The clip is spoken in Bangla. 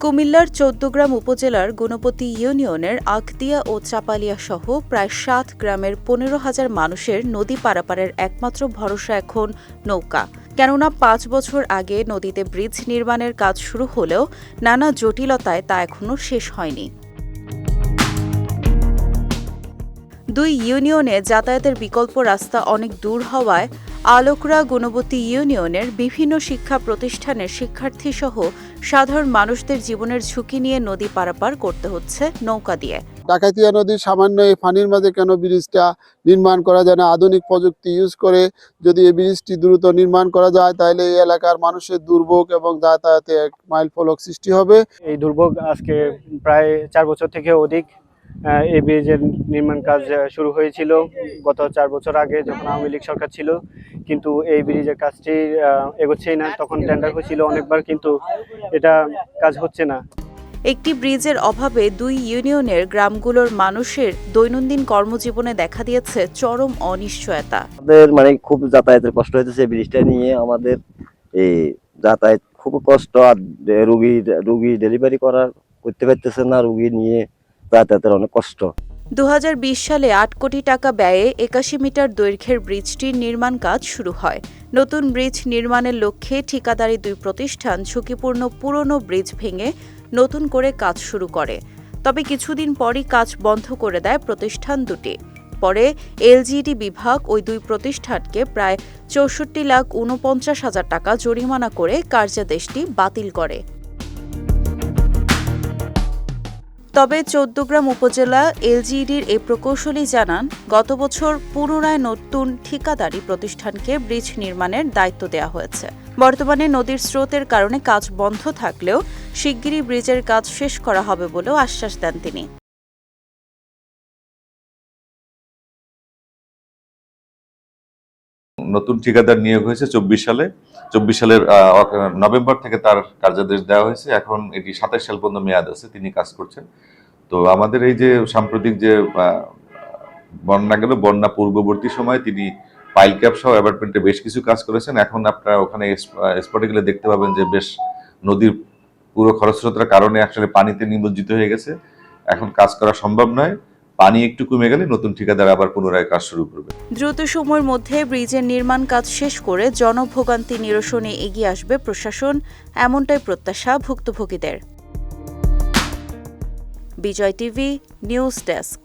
কুমিল্লার চৌদ্দগ্রাম উপজেলার গুণপতি ইউনিয়নের আখদিয়া ও চাপালিয়া সহ প্রায় ৭ গ্রামের ১৫,০০০ মানুষের নদী পারাপারের একমাত্র ভরসা এখন নৌকা। কেননা ৫ বছর আগে নদীতে ব্রিজ নির্মাণের কাজ শুরু হলেও নানা জটিলতায় তা এখনও শেষ হয়নি। দুই ইউনিয়নে যাতায়াতের বিকল্প রাস্তা অনেক দূর হওয়ায় আলোকরা গুণবতী ইউনিয়নের বিভিন্ন শিক্ষা প্রতিষ্ঠানের শিক্ষার্থীসহ সাধারণ মানুষদের জীবনের ঝুঁকি নিয়ে নদী পারাপার করতে হচ্ছে নৌকা দিয়ে। ডাকাতিয়া নদীর সামান্য এই পানির মাঝে কেন ব্রিজটা নির্মাণ করা যায় না? আধুনিক প্রযুক্তি ইউজ করে যদি এই ব্রিজটি দ্রুত নির্মাণ করা যায় তাহলে এই এলাকার মানুষের দুর্ভোগ এবং যাতায়াতে এক মাইল ফলক সৃষ্টি হবে। এই দুর্ভোগ আজকে প্রায় ৪ বছর থেকে অধিক। এই ব্রিজের নির্মাণ কাজ শুরু হয়েছিল গত ৪ বছর আগে যখন আওয়ামী লীগ সরকার ছিল, কিন্তু এই ব্রিজের কাজটি এগোচ্ছেই না। তখন টেন্ডার হয়েছিল অনেকবার, কিন্তু এটা কাজ হচ্ছে না। একটি ব্রিজের অভাবে দুই ইউনিয়নের গ্রামগুলোর মানুষের দৈনন্দিন কর্মজীবনে দেখা দিয়েছে চরম অনিশ্চয়তা। আমাদের খুব যাতায়াতের কষ্ট হইতেছে ব্রিজটা নিয়ে। আমাদের এই যাতায়াত খুব কষ্ট, আর রুগী ডেলিভারি করতে পারতেছে না। রুগী নিয়ে যাতায়াতের অনেক কষ্ট। ২০২০ সালে ৮ কোটি টাকা ব্যয়ে ৮১ মিটার দৈর্ঘ্যের ব্রিজটির নির্মাণ কাজ শুরু হয়। নতুন ব্রিজ নির্মাণের লক্ষ্যে ঠিকাদারি দুই প্রতিষ্ঠান ঝুঁকিপূর্ণ পুরনো ব্রিজ ভেঙে নতুন করে কাজ শুরু করে। তবে কিছুদিন পরই কাজ বন্ধ করে দেয় প্রতিষ্ঠান দুটি। পরে এলজিইডি বিভাগ ওই দুই প্রতিষ্ঠানকে প্রায় ৬৪,৪৯,০০০ টাকা জরিমানা করে কার্যাদেশটি বাতিল করে। তবে চৌদ্দগ্রাম উপজেলা এলজিইডির এই প্রকৌশলী জানান, গত বছর পুনরায় নতুন ঠিকাদারি প্রতিষ্ঠানকে ব্রিজ নির্মাণের দায়িত্ব দেওয়া হয়েছে। বর্তমানে নদীর স্রোতের কারণে কাজ বন্ধ থাকলেও শিগগিরই ব্রিজের কাজ শেষ করা হবে বলেও আশ্বাস দেন তিনি। নতুন ঠিকাদার নিয়োগ হয়েছে ২৪ সালের নভেম্বর থেকে তার কার্যাদেশ দেওয়া হয়েছে। এখন এটি ২৭ সাল পর্যন্ত মেয়াদ আছে, তিনি কাজ করছেন। তো আমাদের এই যে সাম্প্রতিক যে বন্যা গেল, বন্যা পূর্ববর্তী সময় তিনি পাইল ক্যাপ সহ অ্যাপার্টমেন্টে বেশ কিছু কাজ করেছেন। এখন আপনারা ওখানে স্পটে গেলে দেখতে পাবেন যে বেশ নদীর পুরো খরস্রোতার কারণে আসলে পানিতে নিমজ্জিত হয়ে গেছে। এখন কাজ করা সম্ভব নয়। পানি একটু কমে গেলে নতুন ঠিকাদার আবার পুনরায় কাজ শুরু করবে। দ্রুত সময়ের মধ্যে ব্রিজের নির্মাণ কাজ শেষ করে জনভোগান্তি নিরসনে এগিয়ে আসবে প্রশাসন, এমনটাই প্রত্যাশা ভুক্তভোগীদের। বিজয় টিভি নিউজ ডেস্ক।